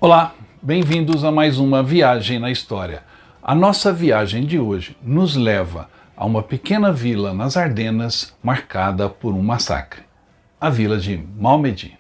Olá, bem-vindos a mais uma viagem na história. A nossa viagem de hoje nos leva a uma pequena vila nas Ardenas marcada por um massacre, a vila de Malmedy.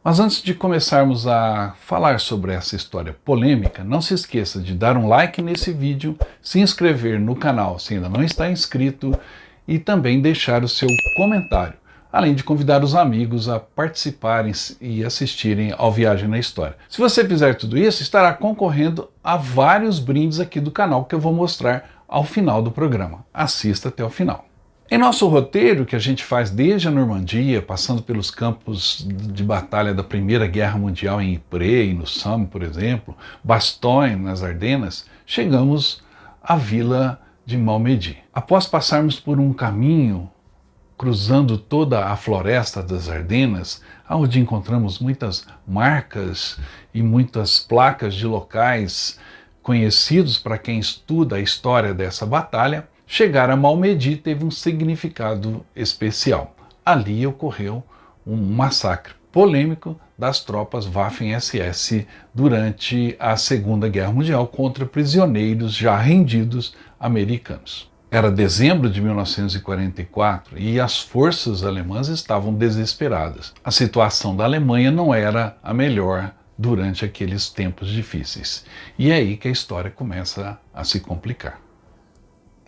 Mas antes de começarmos a falar sobre essa história polêmica, não se esqueça de dar um like nesse vídeo, se inscrever no canal se ainda não está inscrito e também deixar o seu comentário, além de convidar os amigos a participarem e assistirem ao Viagem na História. Se você fizer tudo isso, estará concorrendo a vários brindes aqui do canal que eu vou mostrar ao final do programa. Assista até o final. Em nosso roteiro, que a gente faz desde a Normandia, passando pelos campos de batalha da Primeira Guerra Mundial em Ypres e no Somme, por exemplo, Bastogne, nas Ardenas, chegamos à vila de Malmedy. Após passarmos por um caminho cruzando toda a floresta das Ardenas, onde encontramos muitas marcas e muitas placas de locais conhecidos para quem estuda a história dessa batalha, chegar a Malmedy teve um significado especial. Ali ocorreu um massacre polêmico das tropas Waffen-SS durante a Segunda Guerra Mundial contra prisioneiros já rendidos americanos. Era dezembro de 1944 e as forças alemãs estavam desesperadas. A situação da Alemanha não era a melhor durante aqueles tempos difíceis. E é aí que a história começa a se complicar.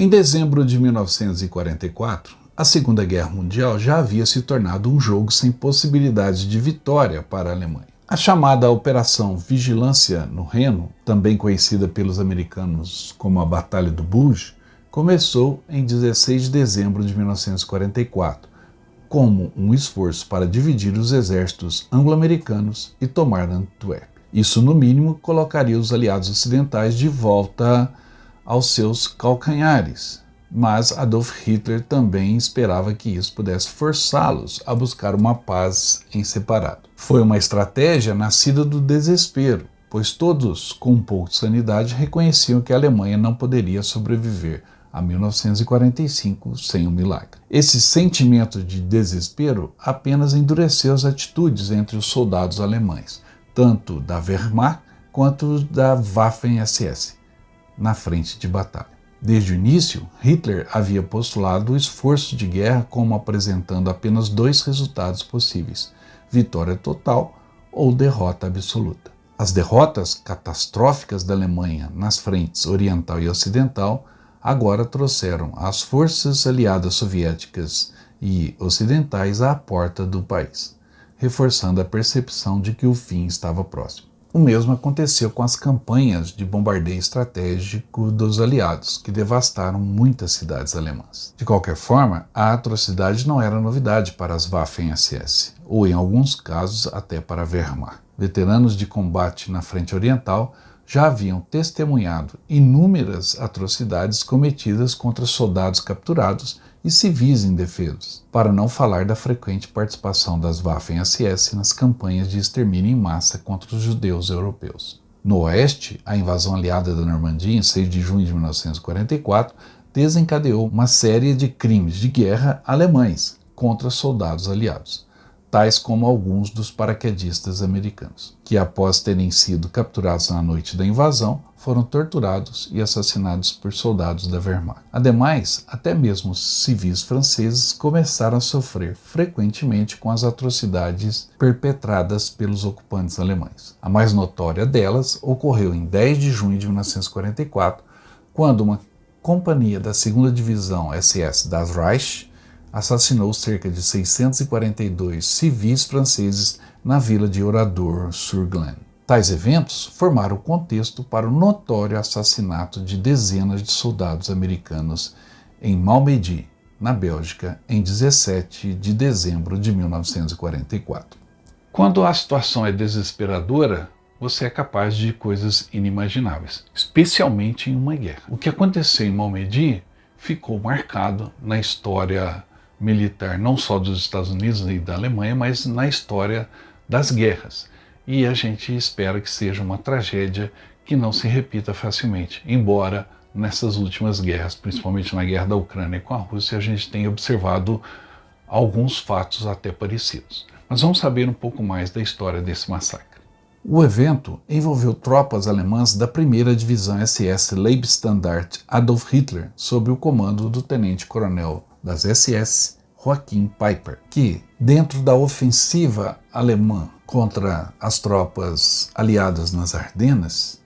Em dezembro de 1944, a Segunda Guerra Mundial já havia se tornado um jogo sem possibilidade de vitória para a Alemanha. A chamada Operação Vigilância no Reno, também conhecida pelos americanos como a Batalha do Bulge, começou em 16 de dezembro de 1944, como um esforço para dividir os exércitos anglo-americanos e tomar Antwerp. Isso, no mínimo, colocaria os aliados ocidentais de volta aos seus calcanhares, mas Adolf Hitler também esperava que isso pudesse forçá-los a buscar uma paz em separado. Foi uma estratégia nascida do desespero, pois todos com um pouco de sanidade reconheciam que a Alemanha não poderia sobreviver a 1945 sem um milagre. Esse sentimento de desespero apenas endureceu as atitudes entre os soldados alemães, tanto da Wehrmacht quanto da Waffen-SS, na frente de batalha. Desde o início, Hitler havia postulado o esforço de guerra como apresentando apenas dois resultados possíveis: vitória total ou derrota absoluta. As derrotas catastróficas da Alemanha nas frentes oriental e ocidental agora trouxeram as forças aliadas soviéticas e ocidentais à porta do país, reforçando a percepção de que o fim estava próximo. O mesmo aconteceu com as campanhas de bombardeio estratégico dos aliados, que devastaram muitas cidades alemãs. De qualquer forma, a atrocidade não era novidade para as Waffen-SS, ou em alguns casos até para a Wehrmacht. Veteranos de combate na frente oriental já haviam testemunhado inúmeras atrocidades cometidas contra soldados capturados e civis indefesos, para não falar da frequente participação das Waffen-SS nas campanhas de extermínio em massa contra os judeus europeus. No oeste, a invasão aliada da Normandia, em 6 de junho de 1944, desencadeou uma série de crimes de guerra alemães contra soldados aliados, tais como alguns dos paraquedistas americanos, que após terem sido capturados na noite da invasão, foram torturados e assassinados por soldados da Wehrmacht. Ademais, até mesmo civis franceses começaram a sofrer frequentemente com as atrocidades perpetradas pelos ocupantes alemães. A mais notória delas ocorreu em 10 de junho de 1944, quando uma companhia da 2ª Divisão SS das Reich assassinou cerca de 642 civis franceses na vila de Oradour-sur-Glane. Tais eventos formaram o contexto para o notório assassinato de dezenas de soldados americanos em Malmedy, na Bélgica, em 17 de dezembro de 1944. Quando a situação é desesperadora, você é capaz de coisas inimagináveis, especialmente em uma guerra. O que aconteceu em Malmedy ficou marcado na história militar, não só dos Estados Unidos e da Alemanha, mas na história das guerras. E a gente espera que seja uma tragédia que não se repita facilmente, embora nessas últimas guerras, principalmente na guerra da Ucrânia com a Rússia, a gente tem observado alguns fatos até parecidos. Mas vamos saber um pouco mais da história desse massacre. O evento envolveu tropas alemãs da 1ª Divisão SS Leibstandarte Adolf Hitler, sob o comando do tenente-coronel das SS Joachim Peiper, que, dentro da ofensiva alemã contra as tropas aliadas nas Ardenas,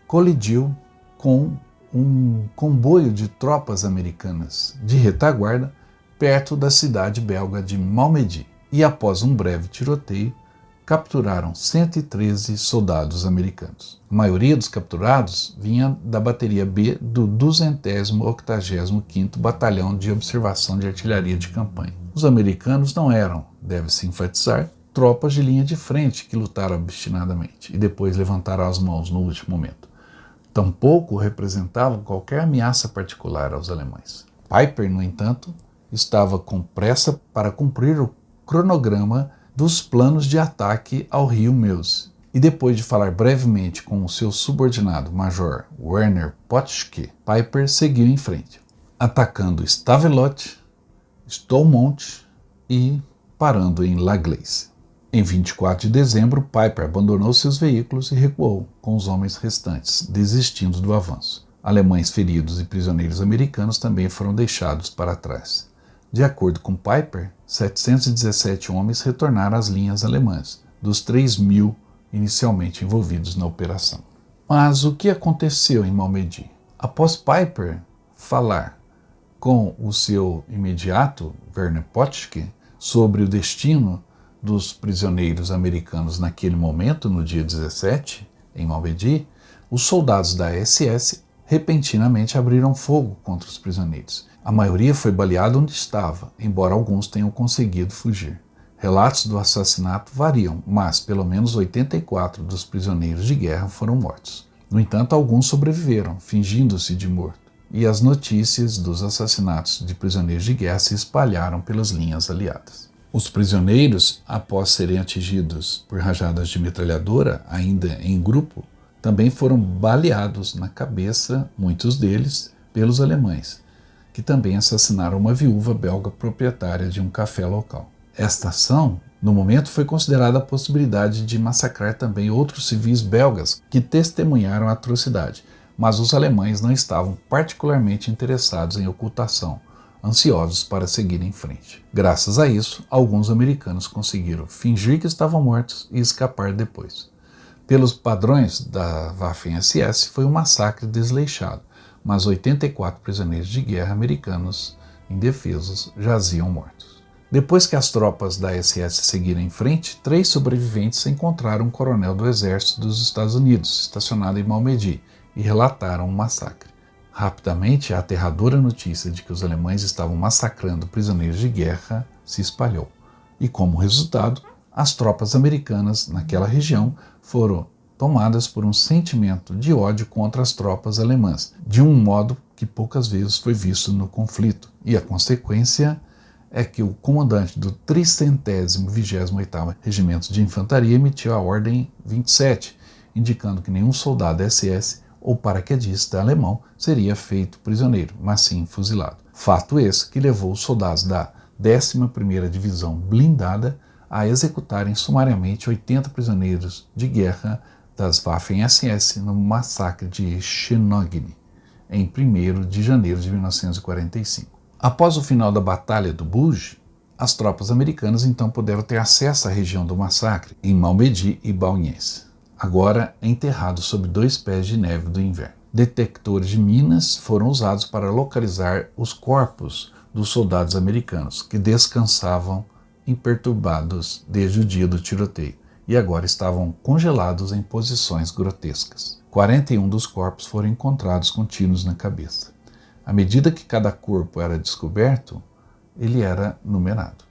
colidiu com um comboio de tropas americanas de retaguarda perto da cidade belga de Malmedy e, após um breve tiroteio, capturaram 113 soldados americanos. A maioria dos capturados vinha da bateria B do 285º Batalhão de Observação de Artilharia de Campanha. Os americanos não eram, deve-se enfatizar, tropas de linha de frente que lutaram obstinadamente e depois levantaram as mãos no último momento. Tampouco representavam qualquer ameaça particular aos alemães. Peiper, no entanto, estava com pressa para cumprir o cronograma dos planos de ataque ao rio Meuse. E depois de falar brevemente com o seu subordinado, Major Werner Potschke, Peiper seguiu em frente, atacando Stavelot, Stoumont e parando em La Gleize. Em 24 de dezembro, Peiper abandonou seus veículos e recuou com os homens restantes, desistindo do avanço. Alemães feridos e prisioneiros americanos também foram deixados para trás. De acordo com Peiper, 717 homens retornaram às linhas alemãs, dos 3.000 inicialmente envolvidos na operação. Mas o que aconteceu em Malmedy? Após Peiper falar com o seu imediato, Werner Potschke, sobre o destino dos prisioneiros americanos naquele momento, no dia 17, em Malmedy, os soldados da SS repentinamente abriram fogo contra os prisioneiros. A maioria foi baleada onde estava, embora alguns tenham conseguido fugir. Relatos do assassinato variam, mas pelo menos 84 dos prisioneiros de guerra foram mortos. No entanto, alguns sobreviveram, fingindo-se de morto, e as notícias dos assassinatos de prisioneiros de guerra se espalharam pelas linhas aliadas. Os prisioneiros, após serem atingidos por rajadas de metralhadora, ainda em grupo, também foram baleados na cabeça, muitos deles, pelos alemães, que também assassinaram uma viúva belga proprietária de um café local. Esta ação, no momento, foi considerada a possibilidade de massacrar também outros civis belgas que testemunharam a atrocidade, mas os alemães não estavam particularmente interessados em ocultação, ansiosos para seguir em frente. Graças a isso, alguns americanos conseguiram fingir que estavam mortos e escapar depois. Pelos padrões da Waffen-SS, foi um massacre desleixado, mas 84 prisioneiros de guerra americanos indefesos jaziam mortos. Depois que as tropas da SS seguiram em frente, 3 sobreviventes encontraram um coronel do exército dos Estados Unidos, estacionado em Malmedy, e relataram o massacre. Rapidamente, a aterradora notícia de que os alemães estavam massacrando prisioneiros de guerra se espalhou, e como resultado, as tropas americanas naquela região foram tomadas por um sentimento de ódio contra as tropas alemãs, de um modo que poucas vezes foi visto no conflito, e a consequência é que o comandante do 328º Regimento de Infantaria emitiu a Ordem 27, indicando que nenhum soldado SS ou paraquedista alemão seria feito prisioneiro, mas sim fuzilado. Fato esse que levou os soldados da 11ª Divisão Blindada a executarem sumariamente 80 prisioneiros de guerra das Waffen-SS no massacre de Chenogny, em 1º de janeiro de 1945. Após o final da Batalha do Bulge, as tropas americanas então puderam ter acesso à região do massacre, em Malmedy e Baugnies, agora enterrado sob 2 pés de neve do inverno. Detectores de minas foram usados para localizar os corpos dos soldados americanos, que descansavam imperturbados desde o dia do tiroteio, e agora estavam congelados em posições grotescas. 41 dos corpos foram encontrados com tiros na cabeça. À medida que cada corpo era descoberto, ele era numerado.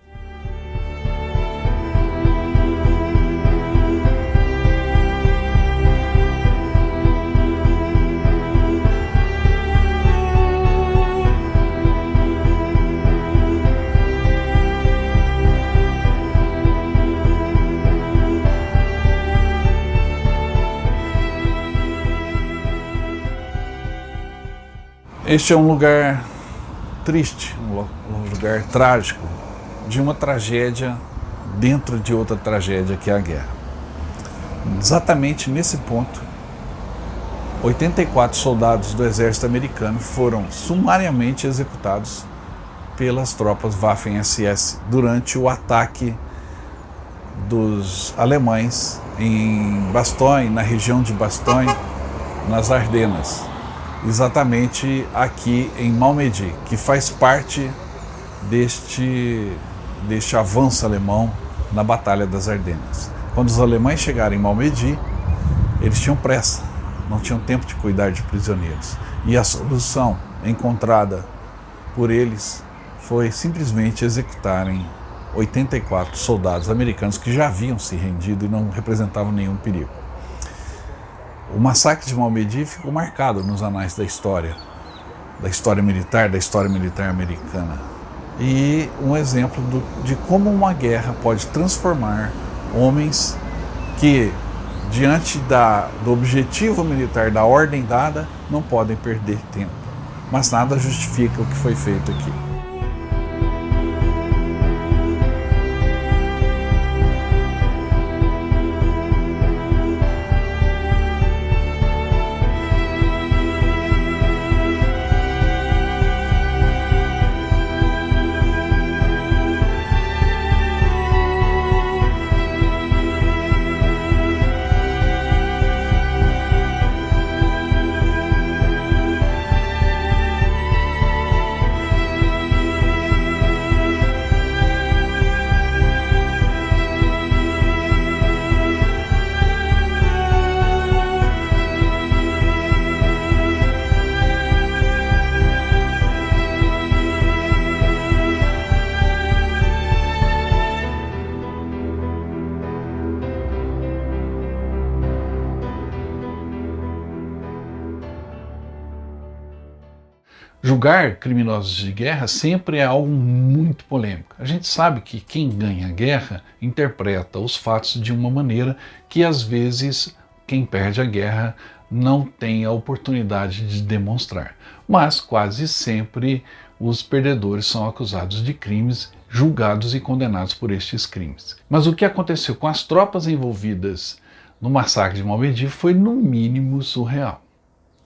Este é um lugar triste, um lugar trágico, de uma tragédia dentro de outra tragédia que é a guerra. Exatamente nesse ponto, 84 soldados do exército americano foram sumariamente executados pelas tropas Waffen-SS durante o ataque dos alemães em Bastogne, na região de Bastogne, nas Ardenas, exatamente aqui em Malmedy, que faz parte deste avanço alemão na Batalha das Ardenas. Quando os alemães chegaram em Malmedy, eles tinham pressa, não tinham tempo de cuidar de prisioneiros. E a solução encontrada por eles foi simplesmente executarem 84 soldados americanos que já haviam se rendido e não representavam nenhum perigo. O massacre de Malmedy ficou marcado nos anais da história militar americana. E um exemplo de como uma guerra pode transformar homens que, diante do objetivo militar, da ordem dada, não podem perder tempo. Mas nada justifica o que foi feito aqui. Julgar criminosos de guerra sempre é algo muito polêmico. A gente sabe que quem ganha a guerra interpreta os fatos de uma maneira que às vezes quem perde a guerra não tem a oportunidade de demonstrar. Mas quase sempre os perdedores são acusados de crimes, julgados e condenados por estes crimes. Mas o que aconteceu com as tropas envolvidas no massacre de Malmedy foi no mínimo surreal.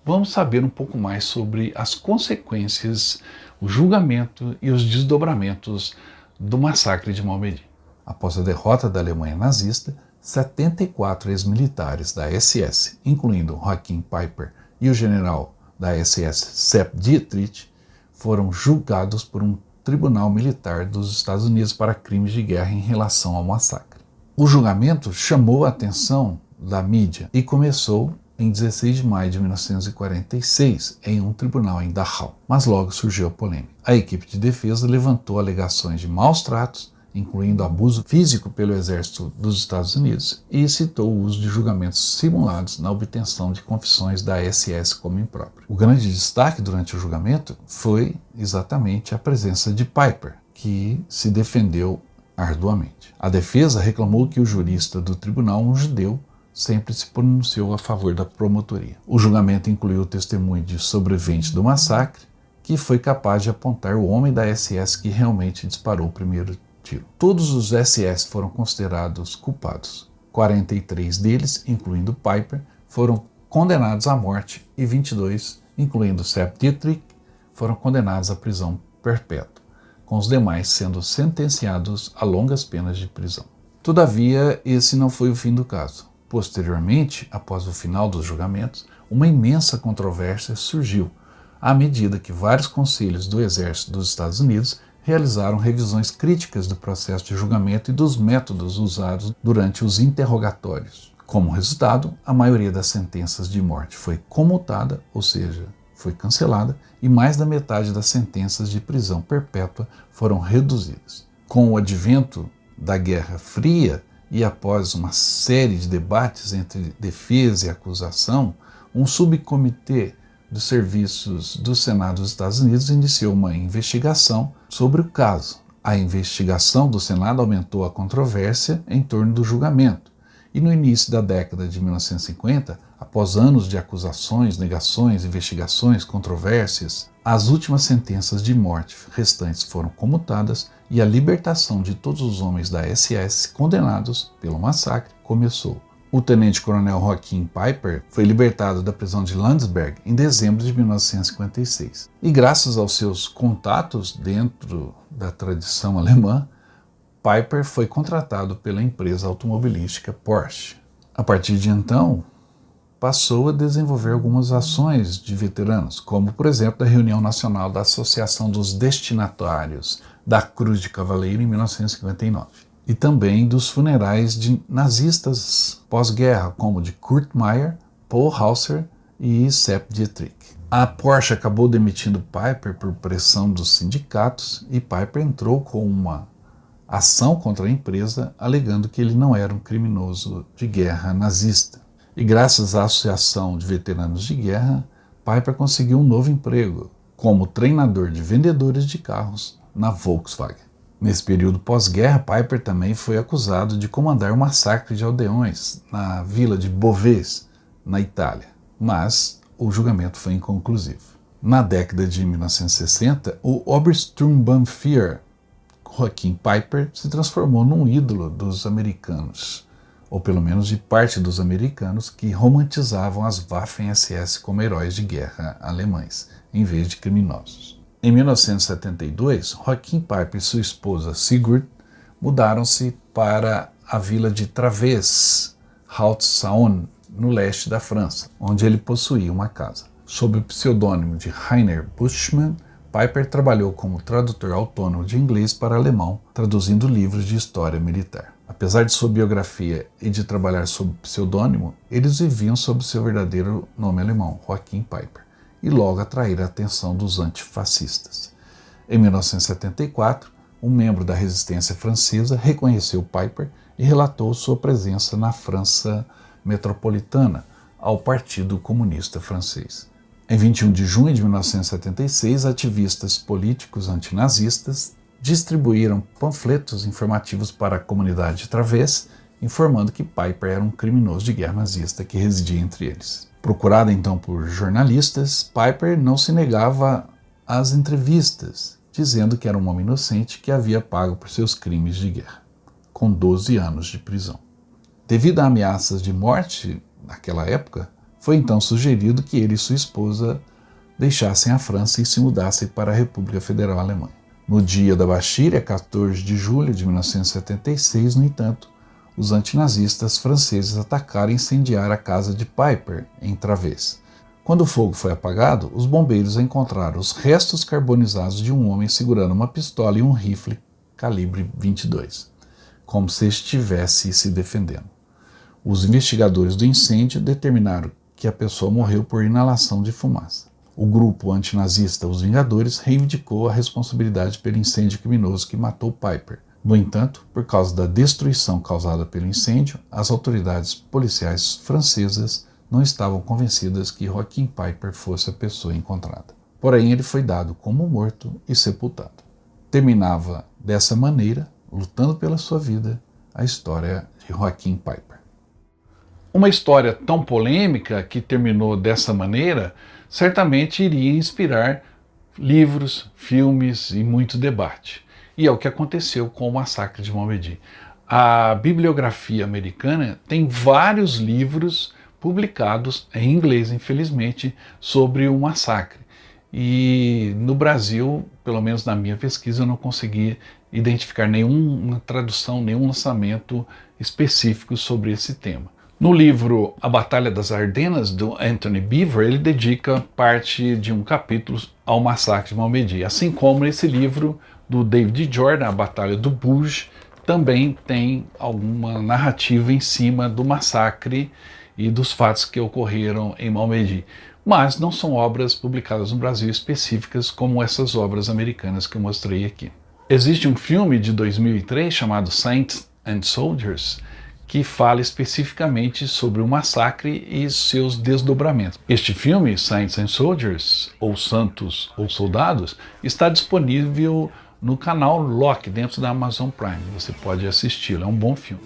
Vamos saber um pouco mais sobre as consequências, o julgamento e os desdobramentos do massacre de Malmedy. Após a derrota da Alemanha nazista, 74 ex-militares da SS, incluindo Joachim Peiper e o general da SS Sepp Dietrich, foram julgados por um tribunal militar dos Estados Unidos para crimes de guerra em relação ao massacre. O julgamento chamou a atenção da mídia e começou em 16 de maio de 1946, em um tribunal em Dachau. Mas logo surgiu a polêmica. A equipe de defesa levantou alegações de maus tratos, incluindo abuso físico pelo exército dos Estados Unidos, e citou o uso de julgamentos simulados na obtenção de confissões da SS como impróprio. O grande destaque durante o julgamento foi exatamente a presença de Peiper, que se defendeu arduamente. A defesa reclamou que o jurista do tribunal, um judeu, sempre se pronunciou a favor da promotoria. O julgamento incluiu o testemunho de sobrevivente do massacre, que foi capaz de apontar o homem da SS que realmente disparou o primeiro tiro. Todos os SS foram considerados culpados. 43 deles, incluindo Peiper, foram condenados à morte e 22, incluindo Sepp Dietrich, foram condenados à prisão perpétua, com os demais sendo sentenciados a longas penas de prisão. Todavia, esse não foi o fim do caso. Posteriormente, após o final dos julgamentos, uma imensa controvérsia surgiu, à medida que vários conselhos do Exército dos Estados Unidos realizaram revisões críticas do processo de julgamento e dos métodos usados durante os interrogatórios. Como resultado, a maioria das sentenças de morte foi comutada, ou seja, foi cancelada, e mais da metade das sentenças de prisão perpétua foram reduzidas. Com o advento da Guerra Fria, e após uma série de debates entre defesa e acusação, um subcomitê dos serviços do Senado dos Estados Unidos iniciou uma investigação sobre o caso. A investigação do Senado aumentou a controvérsia em torno do julgamento E no início da década de 1950, após anos de acusações, negações, investigações, controvérsias, as últimas sentenças de morte restantes foram comutadas e a libertação de todos os homens da SS condenados pelo massacre começou. O tenente-coronel Joachim Peiper foi libertado da prisão de Landsberg em dezembro de 1956. E graças aos seus contatos dentro da tradição alemã, Peiper foi contratado pela empresa automobilística Porsche. A partir de então, passou a desenvolver algumas ações de veteranos, como, por exemplo, a reunião nacional da Associação dos Destinatários da Cruz de Cavaleiro em 1959, e também dos funerais de nazistas pós-guerra, como de Kurt Meyer, Paul Hauser e Sepp Dietrich. A Porsche acabou demitindo Peiper por pressão dos sindicatos e Peiper entrou com uma ação contra a empresa, alegando que ele não era um criminoso de guerra nazista. E graças à Associação de Veteranos de Guerra, Peiper conseguiu um novo emprego como treinador de vendedores de carros na Volkswagen. Nesse período pós-guerra, Peiper também foi acusado de comandar o massacre de aldeões na vila de Beauvais, na Itália, mas o julgamento foi inconclusivo. Na década de 1960, o Obersturmbannführer Joachim Peiper se transformou num ídolo dos americanos, ou pelo menos de parte dos americanos que romantizavam as Waffen-SS como heróis de guerra alemães, em vez de criminosos. Em 1972, Joachim Peiper e sua esposa Sigrid mudaram-se para a vila de Travers, Haute-Saône, no leste da França, onde ele possuía uma casa. Sob o pseudônimo de Rainer Buschmann, Peiper trabalhou como tradutor autônomo de inglês para alemão, traduzindo livros de história militar. Apesar de sua biografia e de trabalhar sob pseudônimo, eles viviam sob seu verdadeiro nome alemão, Joachim Peiper, e logo atraíram a atenção dos antifascistas. Em 1974, um membro da resistência francesa reconheceu Peiper e relatou sua presença na França metropolitana ao Partido Comunista Francês. Em 21 de junho de 1976, ativistas políticos antinazistas distribuíram panfletos informativos para a comunidade de Travers, informando que Peiper era um criminoso de guerra nazista que residia entre eles. Procurado então por jornalistas, Peiper não se negava às entrevistas, dizendo que era um homem inocente que havia pago por seus crimes de guerra, com 12 anos de prisão. Devido a ameaças de morte naquela época, foi então sugerido que ele e sua esposa deixassem a França e se mudassem para a República Federal Alemã. No dia da Bastilha, 14 de julho de 1976, no entanto, os antinazistas franceses atacaram e incendiaram a casa de Peiper, em Travers. Quando o fogo foi apagado, os bombeiros encontraram os restos carbonizados de um homem segurando uma pistola e um rifle calibre 22, como se estivesse se defendendo. Os investigadores do incêndio determinaram que a pessoa morreu por inalação de fumaça. O grupo antinazista Os Vingadores reivindicou a responsabilidade pelo incêndio criminoso que matou Peiper. No entanto, por causa da destruição causada pelo incêndio, as autoridades policiais francesas não estavam convencidas que Joachim Peiper fosse a pessoa encontrada. Porém, ele foi dado como morto e sepultado. Terminava dessa maneira, lutando pela sua vida, a história de Joachim Peiper. Uma história tão polêmica que terminou dessa maneira certamente iria inspirar livros, filmes e muito debate. E é o que aconteceu com o massacre de Montmédy. A bibliografia americana tem vários livros publicados em inglês, infelizmente, sobre o massacre. E no Brasil, pelo menos na minha pesquisa, eu não consegui identificar nenhuma tradução, nenhum lançamento específico sobre esse tema. No livro A Batalha das Ardenas, do Anthony Beevor, ele dedica parte de um capítulo ao massacre de Montmédy, assim como esse livro do David Jordan, A Batalha do Bulge, também tem alguma narrativa em cima do massacre e dos fatos que ocorreram em Montmédy. Mas não são obras publicadas no Brasil específicas como essas obras americanas que eu mostrei aqui. Existe um filme de 2003 chamado Saints and Soldiers, que fala especificamente sobre o massacre e seus desdobramentos. Este filme, Saints and Soldiers, ou Santos ou Soldados, está disponível no canal Loki, dentro da Amazon Prime. Você pode assisti-lo, é um bom filme.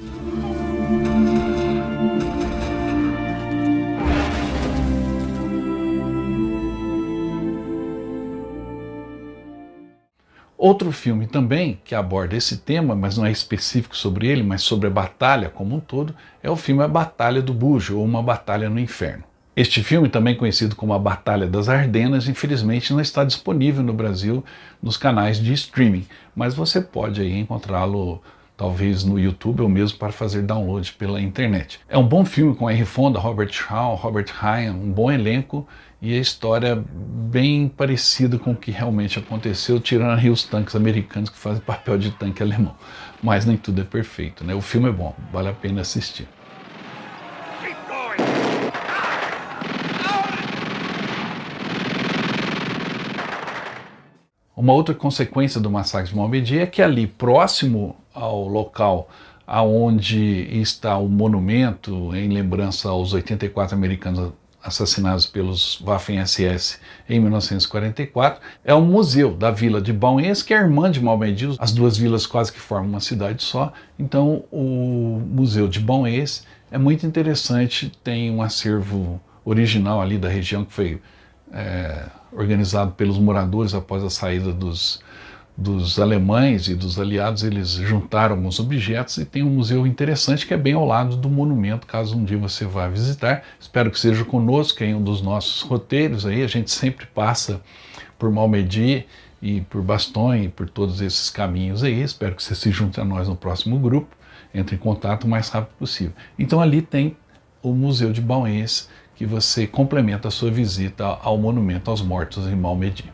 Outro filme também que aborda esse tema, mas não é específico sobre ele, mas sobre a batalha como um todo, é o filme A Batalha do Búgio, ou Uma Batalha no Inferno. Este filme, também conhecido como A Batalha das Ardenas, infelizmente não está disponível no Brasil nos canais de streaming, mas você pode aí encontrá-lo talvez no YouTube ou mesmo para fazer download pela internet. É um bom filme com Henry Fonda, Robert Shaw, Robert Ryan, um bom elenco e a história bem parecida com o que realmente aconteceu, tirando aí os tanques americanos que fazem papel de tanque alemão. Mas nem tudo é perfeito, né? O filme é bom, vale a pena assistir. Uma outra consequência do massacre de Malmedy é que ali, próximo ao local aonde está o monumento em lembrança aos 84 americanos assassinados pelos Waffen-SS em 1944, é o museu da vila de Bauense, que é a irmã de Malmedy. As duas vilas quase que formam uma cidade só, então o museu de Bauense é muito interessante, tem um acervo original ali da região que foi organizado pelos moradores após a saída dos alemães e dos aliados. Eles juntaram alguns objetos e tem um museu interessante que é bem ao lado do monumento, caso um dia você vá visitar. Espero que seja conosco em um dos nossos roteiros aí. A gente sempre passa por Malmedy e por Bastogne e por todos esses caminhos aí. Espero que você se junte a nós no próximo grupo, entre em contato o mais rápido possível. Então ali tem o Museu de Bauense, que você complementa a sua visita ao Monumento aos Mortos em Malmedy.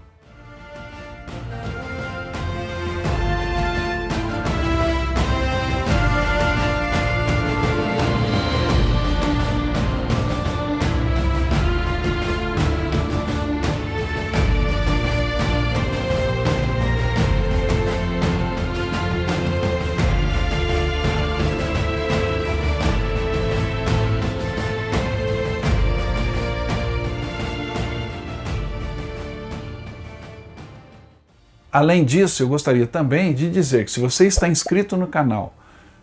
Além disso, eu gostaria também de dizer que se você está inscrito no canal,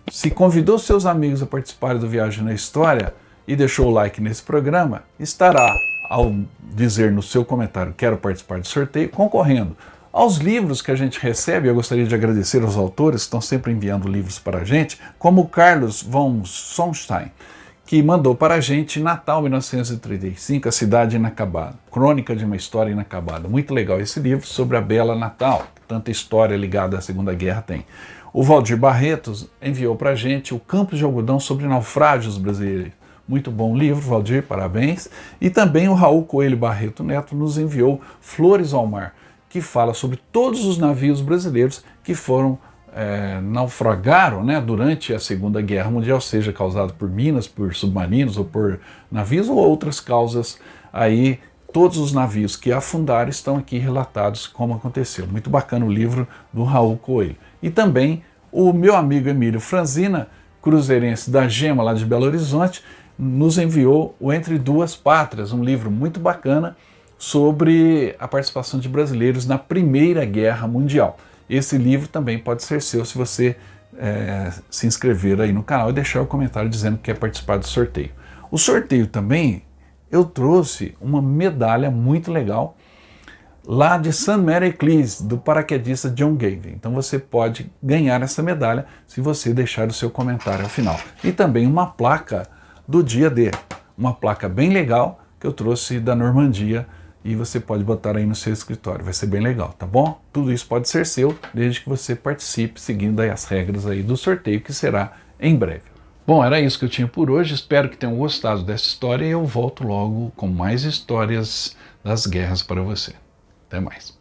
se convidou seus amigos a participarem do Viagem na História e deixou o like nesse programa, estará, ao dizer no seu comentário "quero participar do sorteio", concorrendo aos livros que a gente recebe. Eu gostaria de agradecer aos autores que estão sempre enviando livros para a gente, como o Carlos von Sonstein, que mandou para a gente Natal 1935, A Cidade Inacabada, Crônica de uma História Inacabada. Muito legal esse livro sobre a bela Natal, tanta história ligada à Segunda Guerra tem. O Valdir Barretos enviou para a gente O Campo de Algodão sobre Naufrágios Brasileiros. Muito bom livro, Valdir, parabéns. E também o Raul Coelho Barreto Neto nos enviou Flores ao Mar, que fala sobre todos os navios brasileiros que foram naufragaram, né, durante a Segunda Guerra Mundial, seja causado por minas, por submarinos ou por navios ou outras causas aí. Todos os navios que afundaram estão aqui relatados como aconteceu. Muito bacana o livro do Raul Coelho. E também o meu amigo Emílio Franzina, cruzeirense da Gema, lá de Belo Horizonte, nos enviou o Entre Duas Pátrias, um livro muito bacana sobre a participação de brasileiros na Primeira Guerra Mundial. Esse livro também pode ser seu se você se inscrever aí no canal e deixar o comentário dizendo que quer participar do sorteio. O sorteio também, eu trouxe uma medalha muito legal lá de St. Mary Eccles, do paraquedista John Gavin. Então você pode ganhar essa medalha se você deixar o seu comentário ao final. E também uma placa do dia D, uma placa bem legal que eu trouxe da Normandia, e você pode botar aí no seu escritório, vai ser bem legal, tá bom? Tudo isso pode ser seu, desde que você participe seguindo aí as regras aí do sorteio, que será em breve. Bom, era isso que eu tinha por hoje, espero que tenham gostado dessa história e eu volto logo com mais histórias das guerras para você. Até mais.